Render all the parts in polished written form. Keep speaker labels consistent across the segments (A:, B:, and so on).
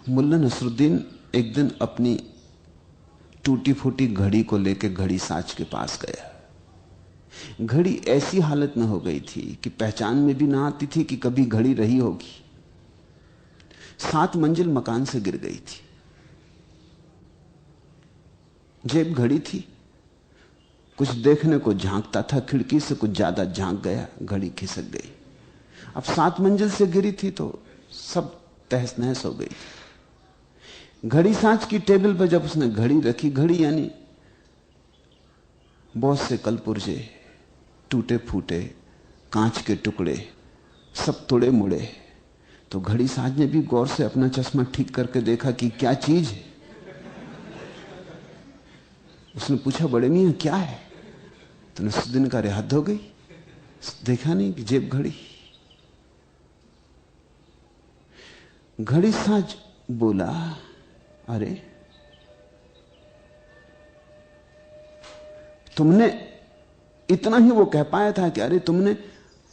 A: मुल्ला नसरुद्दीन एक दिन अपनी टूटी फूटी घड़ी को लेकर घड़ी साज के पास गया। घड़ी ऐसी हालत में हो गई थी कि पहचान में भी ना आती थी कि कभी घड़ी रही होगी। 7 मंजिल मकान से गिर गई थी। जेब घड़ी थी, कुछ देखने को झांकता था खिड़की से, कुछ ज्यादा झांक गया, घड़ी खिसक गई। अब 7 मंजिल से गिरी थी तो सब तहस नहस हो गई। घड़ी साज की टेबल पर जब उसने घड़ी रखी, घड़ी यानी बहुत से कलपुर्जे, टूटे फूटे कांच के टुकड़े, सब तोड़े मुड़े, तो घड़ी साज ने भी गौर से अपना चश्मा ठीक करके देखा कि क्या चीज है। उसने पूछा, बड़े मियां क्या है? तो नसरुद्दीन का हद हो गई, देखा नहीं कि जेब घड़ी। घड़ी साज बोला, अरे तुमने, इतना ही वो कह पाया था कि अरे तुमने,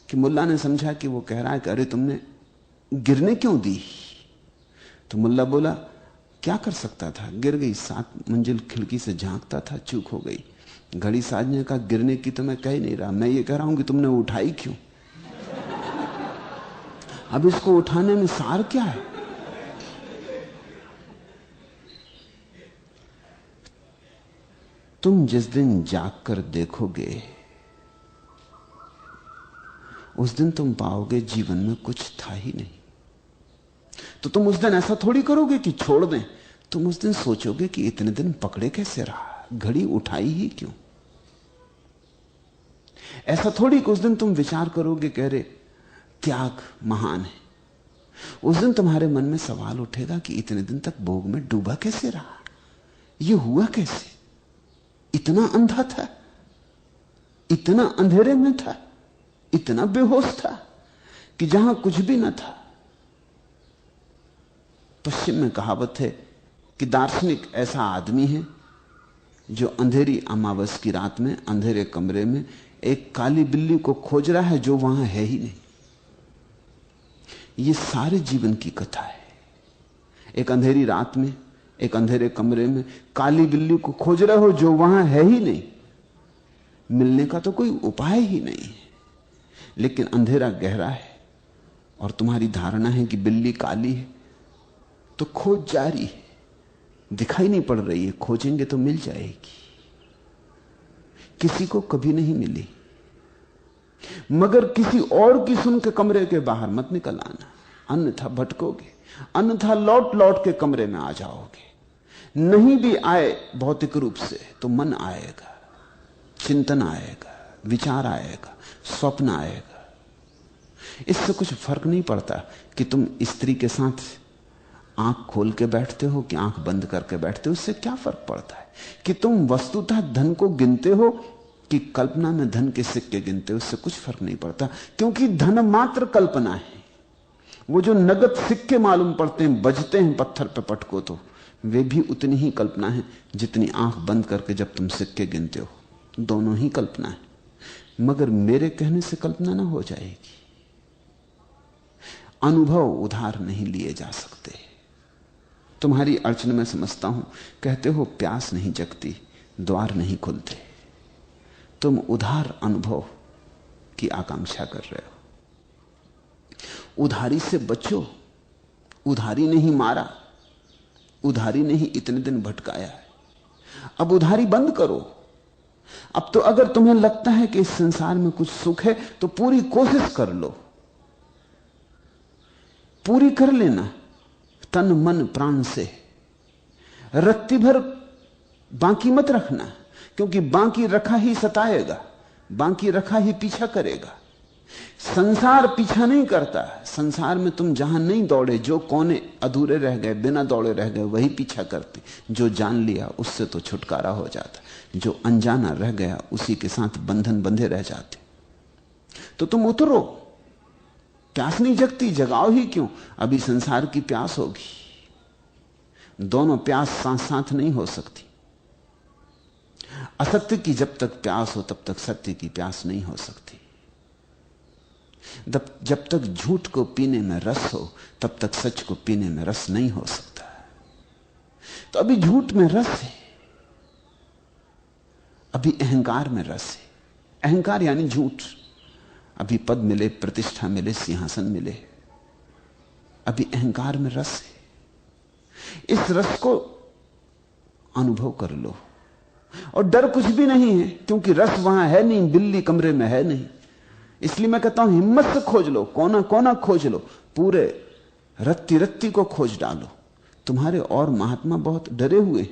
A: कि मुल्ला ने समझा कि वो कह रहा है कि अरे तुमने गिरने क्यों दी। तो मुल्ला बोला, क्या कर सकता था, गिर गई। 7 मंजिल खिड़की से झांकता था, चूक हो गई। घड़ी साज ने कहा, गिरने की तो मैं कह ही नहीं रहा, मैं ये कह रहा हूं कि तुमने उठाई क्यों। अब इसको उठाने में सार क्या है? तुम जिस दिन जाग कर देखोगे उस दिन तुम पाओगे जीवन में कुछ था ही नहीं। तो तुम उस दिन ऐसा थोड़ी करोगे कि छोड़ दें, तुम उस दिन सोचोगे कि इतने दिन पकड़े कैसे रहा, घड़ी उठाई ही क्यों। ऐसा थोड़ी कि उस दिन तुम विचार करोगे, कह रहे त्याग महान है। उस दिन तुम्हारे मन में सवाल उठेगा कि इतने दिन तक भोग में डूबा कैसे रहा, यह हुआ कैसे, इतना अंधा था, इतना अंधेरे में था, इतना बेहोश था कि जहां कुछ भी न था। पश्चिम में कहावत है कि दार्शनिक ऐसा आदमी है जो अंधेरी अमावस की रात में अंधेरे कमरे में एक काली बिल्ली को खोज रहा है जो वहां है ही नहीं। यह सारे जीवन की कथा है। एक अंधेरी रात में एक अंधेरे कमरे में काली बिल्ली को खोज रहे हो जो वहां है ही नहीं। मिलने का तो कोई उपाय ही नहीं है, लेकिन अंधेरा गहरा है और तुम्हारी धारणा है कि बिल्ली काली है, तो खोज जारी है। दिखाई नहीं पड़ रही है, खोजेंगे तो मिल जाएगी। किसी को कभी नहीं मिली, मगर किसी और की सुन के कमरे के बाहर मत निकल आना, अन्यथा भटकोगे, अन्यथा लौट लौट के कमरे में आ जाओगे। नहीं भी आए भौतिक रूप से तो मन आएगा, चिंतन आएगा, विचार आएगा, स्वप्न आएगा। इससे कुछ फर्क नहीं पड़ता कि तुम स्त्री के साथ आंख खोल के बैठते हो कि आंख बंद करके बैठते हो। इससे क्या फर्क पड़ता है कि तुम वस्तुतः धन को गिनते हो कि कल्पना में धन के सिक्के गिनते हो। इससे कुछ फर्क नहीं पड़ता, क्योंकि धन मात्र कल्पना है। वो जो नगद सिक्के मालूम पड़ते हैं, बजते हैं पत्थर पे पटको, तो वे भी उतनी ही कल्पना है जितनी आंख बंद करके जब तुम सिक्के गिनते हो। दोनों ही कल्पना है, मगर मेरे कहने से कल्पना ना हो जाएगी। अनुभव उधार नहीं लिए जा सकते। तुम्हारी अड़चन में समझता हूं, कहते हो प्यास नहीं जगती, द्वार नहीं खुलते। तुम उधार अनुभव की आकांक्षा कर रहे हो। उधारी से बचो। उधारी नहीं मारा, उधारी नहीं इतने दिन भटकाया है। अब उधारी बंद करो। अब तो अगर तुम्हें लगता है कि इस संसार में कुछ सुख है तो पूरी कोशिश कर लो, पूरी कर लेना, तन मन प्राण से। रत्ती भर बाकी मत रखना, क्योंकि बाकी रखा ही सताएगा, बाकी रखा ही पीछा करेगा। संसार पीछा नहीं करता। संसार में तुम जहां नहीं दौड़े, जो कोने अधूरे रह गए, बिना दौड़े रह गए, वही पीछा करते। जो जान लिया उससे तो छुटकारा हो जाता, जो अनजाना रह गया उसी के साथ बंधन बंधे रह जाते। तो तुम उतरो। प्यास नहीं जगती, जगाओ ही क्यों, अभी संसार की प्यास होगी। दोनों प्यास साथ साथ नहीं हो सकती। असत्य की जब तक प्यास हो तब तक सत्य की प्यास नहीं हो सकती। जब तक झूठ को पीने में रस हो तब तक सच को पीने में रस नहीं हो सकता। तो अभी झूठ में रस है, अभी अहंकार में रस है। अहंकार यानी झूठ। अभी पद मिले, प्रतिष्ठा मिले, सिंहासन मिले, अभी अहंकार में रस है। इस रस को अनुभव कर लो। और डर कुछ भी नहीं है, क्योंकि रस वहां है नहीं, बिल्ली कमरे में है नहीं। इसलिए मैं कहता हूं हिम्मत से खोज लो, कोना कोना खोज लो, पूरे रत्ती रत्ती को खोज डालो। तुम्हारे और महात्मा बहुत डरे हुए,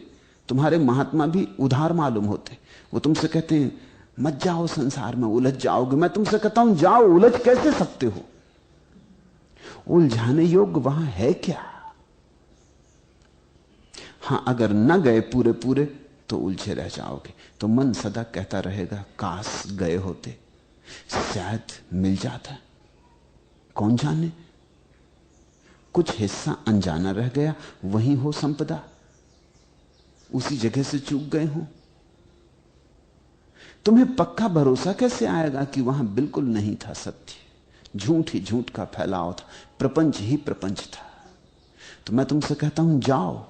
A: तुम्हारे महात्मा भी उधार मालूम होते। वो तुमसे कहते हैं मत जाओ संसार में, उलझ जाओगे। मैं तुमसे कहता हूं जाओ, उलझ कैसे सकते हो? उलझाने योग्य वहां है क्या? हां, अगर न गए पूरे पूरे तो उलझे रह जाओगे। तो मन सदा कहता रहेगा काश गए होते, शायद मिल जाता। कौन जाने, कुछ हिस्सा अनजाना रह गया, वहीं हो संपदा, उसी जगह से चूक गए हो। तुम्हें पक्का भरोसा कैसे आएगा कि वहां बिल्कुल नहीं था सत्य, झूठ ही झूठ का फैलाव था, प्रपंच ही प्रपंच था। तो मैं तुमसे कहता हूं जाओ,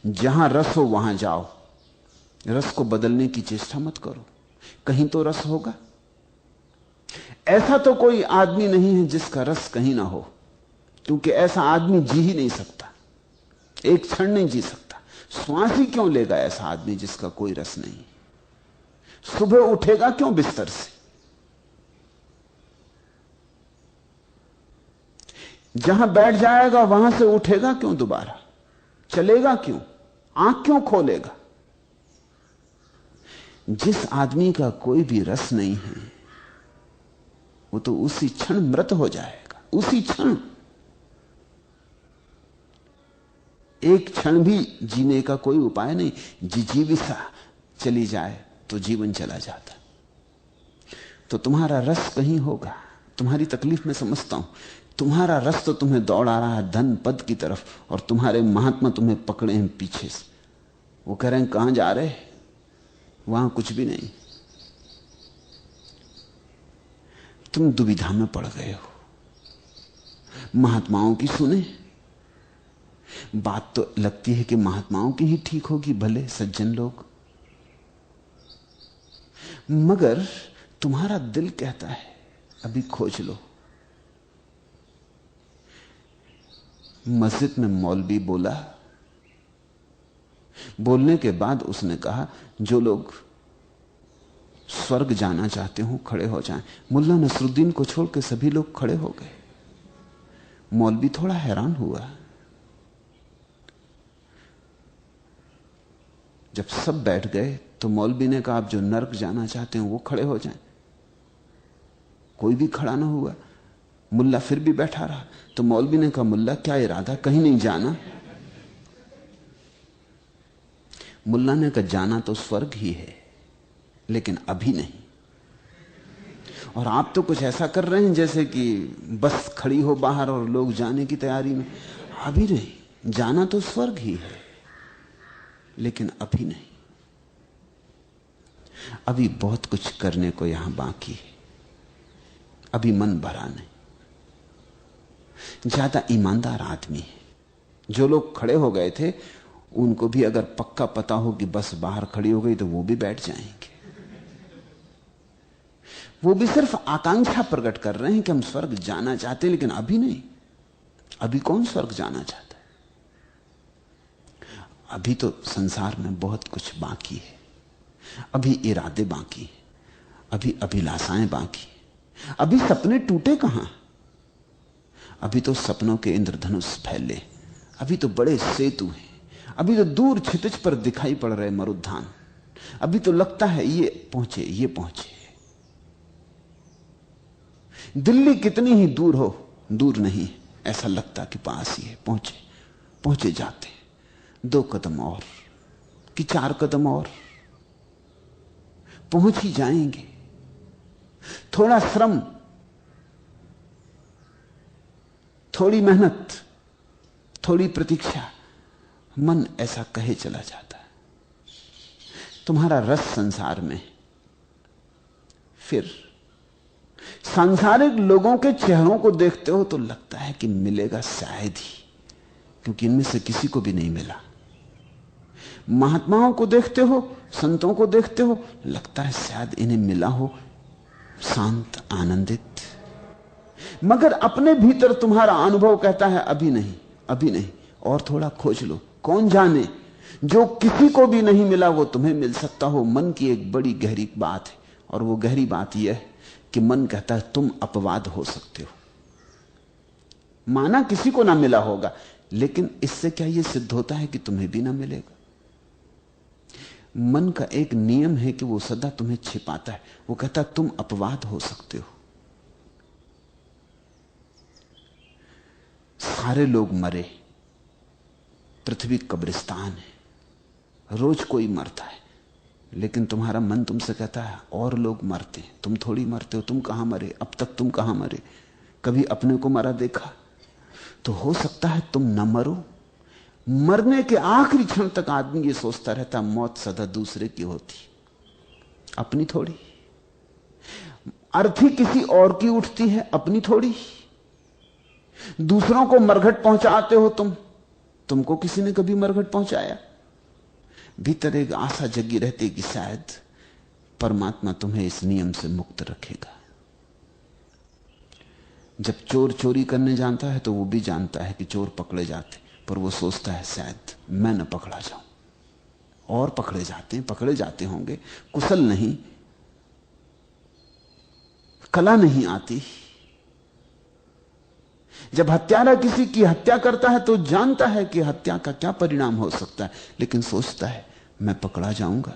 A: जहां रस हो वहां जाओ। रस को बदलने की चेष्टा मत करो, कहीं तो रस होगा। ऐसा तो कोई आदमी नहीं है जिसका रस कहीं ना हो, क्योंकि ऐसा आदमी जी ही नहीं सकता, एक क्षण नहीं जी सकता। श्वास ही क्यों लेगा ऐसा आदमी जिसका कोई रस नहीं? सुबह उठेगा क्यों बिस्तर से? जहां बैठ जाएगा वहां से उठेगा क्यों दोबारा? चलेगा क्यों? आंख क्यों खोलेगा? जिस आदमी का कोई भी रस नहीं है वो तो उसी क्षण मृत हो जाएगा, उसी क्षण। एक क्षण भी जीने का कोई उपाय नहीं। जिजीविषा चली जाए तो जीवन चला जाता। तो तुम्हारा रस कहीं होगा। तुम्हारी तकलीफ मैं समझता हूं। तुम्हारा रस तो तुम्हें दौड़ा रहा है धन पद की तरफ, और तुम्हारे महात्मा तुम्हें पकड़े हैं पीछे से। वो कह रहे हैं कहां जा रहे? वहां कुछ भी नहीं। तुम दुविधा में पड़ गए हो। महात्माओं की सुने, बात तो लगती है कि महात्माओं की ही ठीक होगी, भले सज्जन लोग, मगर तुम्हारा दिल कहता है अभी खोज लो। मस्जिद में मौलवी बोला, बोलने के बाद उसने कहा जो लोग स्वर्ग जाना चाहते हो खड़े हो जाएं। मुल्ला नसरुद्दीन को छोड़ के सभी लोग खड़े हो गए। मौलवी थोड़ा हैरान हुआ। जब सब बैठ गए तो मौलवी ने कहा आप जो नरक जाना चाहते हैं वो खड़े हो जाएं। कोई भी खड़ा ना हुआ। मुल्ला फिर भी बैठा रहा। तो मौलवी ने कहा मुल्ला क्या इरादा, कहीं नहीं जाना? मुल्ला ने कहा जाना तो स्वर्ग ही है, लेकिन अभी नहीं। और आप तो कुछ ऐसा कर रहे हैं जैसे कि बस खड़ी हो बाहर और लोग जाने की तैयारी में। अभी नहीं, जाना तो स्वर्ग ही है, लेकिन अभी नहीं। अभी बहुत कुछ करने को यहां बाकी है। अभी मन भरा नहीं। ज्यादा ईमानदार आदमी है। जो लोग खड़े हो गए थे उनको भी अगर पक्का पता हो कि बस बाहर खड़ी हो गई तो वो भी बैठ जाएंगे। वो भी सिर्फ आकांक्षा प्रकट कर रहे हैं कि हम स्वर्ग जाना चाहते हैं, लेकिन अभी नहीं। अभी कौन स्वर्ग जाना चाहता है? अभी तो संसार में बहुत कुछ बाकी है। अभी इरादे बाकी है, अभी अभिलाषाएं बाकी है, अभी सपने टूटे कहां? अभी तो सपनों के इंद्रधनुष फैले, अभी तो बड़े सेतु हैं, अभी तो दूर क्षितिज पर दिखाई पड़ रहे मरुद्यान। अभी तो लगता है ये पहुंचे, ये पहुंचे। दिल्ली कितनी ही दूर हो, दूर नहीं, ऐसा लगता कि पास ही है। पहुंचे पहुंचे जाते 2 कदम और कि 4 कदम और पहुंच ही जाएंगे। थोड़ा श्रम, थोड़ी मेहनत, थोड़ी प्रतीक्षा, मन ऐसा कहे चला जाता है। तुम्हारा रस संसार में, फिर सांसारिक लोगों के चेहरों को देखते हो तो लगता है कि मिलेगा शायद ही, क्योंकि इनमें से किसी को भी नहीं मिला। महात्माओं को देखते हो, संतों को देखते हो, लगता है शायद इन्हें मिला हो शांत आनंदित, मगर अपने भीतर तुम्हारा अनुभव कहता है अभी नहीं, अभी नहीं, और थोड़ा खोज लो। कौन जाने जो किसी को भी नहीं मिला वो तुम्हें मिल सकता हो। मन की एक बड़ी गहरी बात है, और वो गहरी बात यह है कि मन कहता है तुम अपवाद हो सकते हो। माना किसी को ना मिला होगा, लेकिन इससे क्या यह सिद्ध होता है कि तुम्हें भी ना मिलेगा? मन का एक नियम है कि वो सदा तुम्हें छिपाता है। वो कहता है तुम अपवाद हो सकते हो। सारे लोग मरे, पृथ्वी कब्रिस्तान है, रोज कोई मरता है, लेकिन तुम्हारा मन तुमसे कहता है और लोग मरते हैं, तुम थोड़ी मरते हो। तुम कहां मरे? अब तक तुम कहां मरे? कभी अपने को मरा देखा? तो हो सकता है तुम न मरो। मरने के आखिरी क्षण तक आदमी ये सोचता रहता मौत सदा दूसरे की होती, अपनी थोड़ी। अर्थी किसी और की उठती है, अपनी थोड़ी। दूसरों को मरघट पहुंचाते हो तुमको किसी ने कभी मरघट पहुंचाया? भीतर एक आशा जगी रहती कि शायद परमात्मा तुम्हें इस नियम से मुक्त रखेगा। जब चोर चोरी करने जानता है तो वो भी जानता है कि चोर पकड़े जाते, पर वो सोचता है शायद मैं न पकड़ा जाऊं। और पकड़े जाते होंगे, कुशल नहीं, कला नहीं आती। जब हत्यारा किसी की हत्या करता है तो जानता है कि हत्या का क्या परिणाम हो सकता है, लेकिन सोचता है मैं पकड़ा जाऊंगा,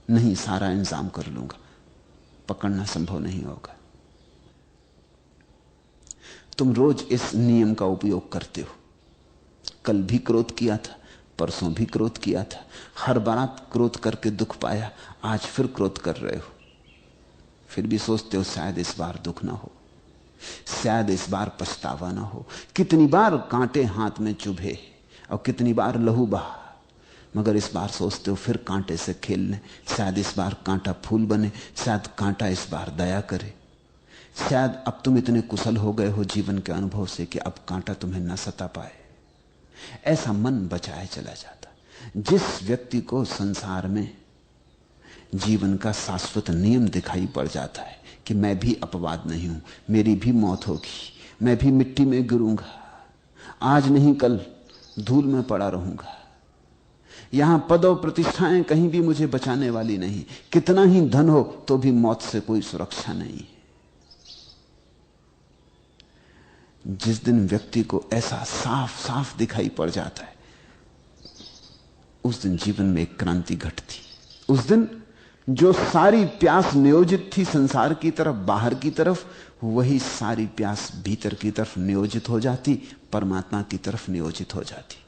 A: नहीं, सारा इंतजाम कर लूंगा, पकड़ना संभव नहीं होगा। तुम रोज इस नियम का उपयोग करते हो। कल भी क्रोध किया था, परसों भी क्रोध किया था, हर बात क्रोध करके दुख पाया, आज फिर क्रोध कर रहे हो। फिर भी सोचते हो शायद इस बार दुख ना हो, शायद इस बार पछतावा ना हो। कितनी बार कांटे हाथ में चुभे और कितनी बार लहू बहा, मगर इस बार सोचते हो फिर कांटे से खेलने, शायद इस बार कांटा फूल बने, शायद कांटा इस बार दया करे, शायद अब तुम इतने कुशल हो गए हो जीवन के अनुभव से कि अब कांटा तुम्हें न सता पाए। ऐसा मन बचाए चला जाता। जिस व्यक्ति को संसार में जीवन का शाश्वत नियम दिखाई पड़ जाता है कि मैं भी अपवाद नहीं हूं, मेरी भी मौत होगी, मैं भी मिट्टी में गिरूंगा, आज नहीं कल धूल में पड़ा रहूंगा, यहां पद और प्रतिष्ठाएं कहीं भी मुझे बचाने वाली नहीं, कितना ही धन हो तो भी मौत से कोई सुरक्षा नहीं है। जिस दिन व्यक्ति को ऐसा साफ साफ दिखाई पड़ जाता है, उस दिन जीवन में एक क्रांति घटती। उस दिन जो सारी प्यास नियोजित थी संसार की तरफ, बाहर की तरफ, वही सारी प्यास भीतर की तरफ नियोजित हो जाती, परमात्मा की तरफ नियोजित हो जाती।